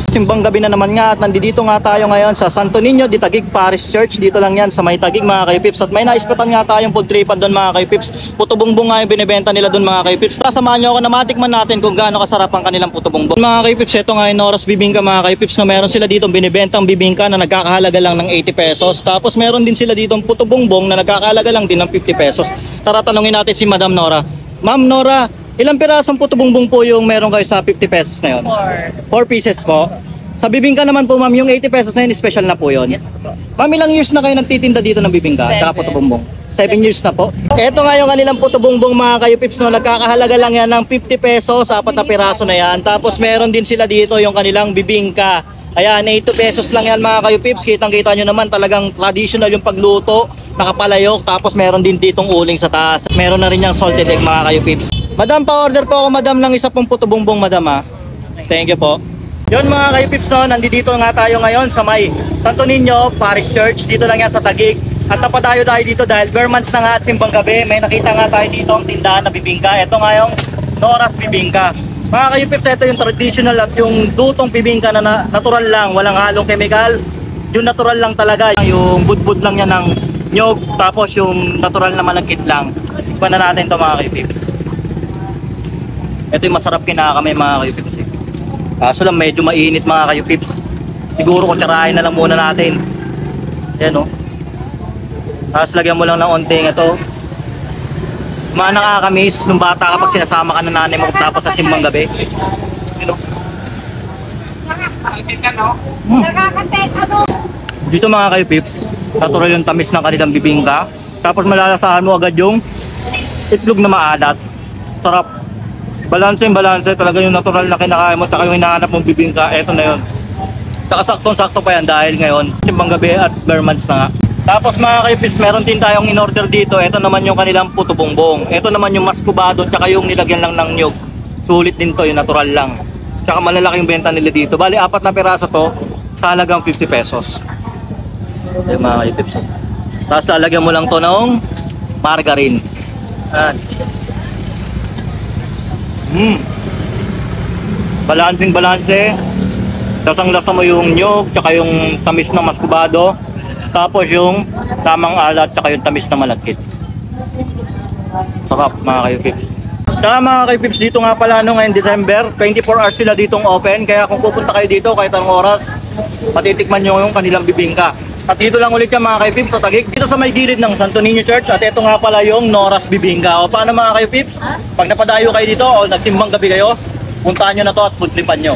Simbang gabi na naman nga at nandito nga tayo ngayon sa Santo Niño de Taguig Parish Church. Dito lang yan sa May Taguig mga kayupips. At may naispatan nga tayong food tripan doon mga kayupips. Puto bongbong nga yung binibenta nila doon mga kayupips. Samahan nyo ako na matikman natin kung gaano kasarap ang kanilang puto bongbong. Mga kayupips, ito nga yung Noras Bibingka mga kayupips na meron sila dito binibentang bibingka na nagkakahalaga lang ng 80 pesos. Tapos meron din sila dito puto bongbong na nagkakahalaga lang din ng 50 pesos. Tara tanungin natin si Madam Nora. Ma'am Nora, ilang pirasong puto bongbong po yung meron kayo sa 50 pesos na yun? 4 pieces po. Sa bibingka naman po ma'am, yung 80 pesos na yun, special na po yun. Yes po. Ma'am, ilang years na kayo nagtitinda dito ng bibingka? Tsaka puto bongbong? 7 years na po. Ito nga yung kanilang puto bongbong mga kayupips, no? Nagkakahalaga lang yan ng 50 pesos, 4 na piraso na yan. Tapos meron din sila dito yung kanilang bibingka. Ayan, 80 pesos lang yan mga kayupips. Kitang-kita nyo naman talagang traditional yung pagluto, nakapalayok. Tapos meron din ditong uling sa taas. Meron na rin yung salted egg mga kayupips. Madam, pa-order po ako madam ng isa pong puto bongbong madam ha. Thank you po. Yun mga kayupips, no, nandito nga tayo ngayon sa May Santo Niño Parish Church. Dito lang yan sa Taguig. At napadayo tayo dito dahil bare months na nga at simbang gabi. May nakita nga tayo dito ang tindahan na bibingka. Ito nga yung Noras Bibingka. Mga kayupips, ito yung traditional at yung dutong bibingka na natural lang, walang halong chemical. Yung natural lang talaga, yung budbud lang yan ng nyog, tapos yung natural na malagkit lang. Ipan na natin ito mga kayupips. Ito yung masarap kinakami mga kayupips. Kaso lang medyo mainit mga kayupips. Siguro kutsarahin na lang muna natin. Yan o. Tapos lagyan mo lang ng onting ito. Mga nakakamiss nung bata kapag sinasama ka ng nanay mo tapos sa simbang gabi. Yan o. Dito mga kayupips, natural yung tamis ng kanilang bibingka. Tapos malalasahan mo agad yung itlog na maalat. Sarap. Balanse talaga yung natural na kinakain mo, taka yung hinahanap mong bibingka, eto na yun. Saka saktong-sakto pa yan dahil ngayon, simbang gabi at bare months na nga. Tapos mga kayupips, meron din tayong in-order dito, eto naman yung kanilang puto bongbong. Eto naman yung maskubado, tsaka yung nilagyan lang ng nyog. Sulit din to, yung natural lang. Tsaka malalaki yung benta nila dito. Bali, 4 na piraso to, sa halagang 50 pesos. Ayan mga kayupips. Tapos lalagyan mo lang to ng margarine. Ayan. Balanse. Lasang-lasa mo yung nyog, tsaka yung tamis ng maskubado. Tapos yung tamang alat, tsaka yung tamis na malagkit. Sarap mga kayupips. Tsaka mga kayupips, dito nga pala ngayong December, 24 hours sila ditong open. Kaya kung pupunta kayo dito kahit anong oras, patitikman nyo yung kanilang bibingka. At dito lang ulit yan mga kayupips sa Taguig, dito sa may gilid ng Santo Niño Church. At ito nga pala yung Noras Bibingka. O paano mga kayupips? Pag napadayo kayo dito o nagsimbang gabi kayo, puntahan nyo na to at food tripan nyo.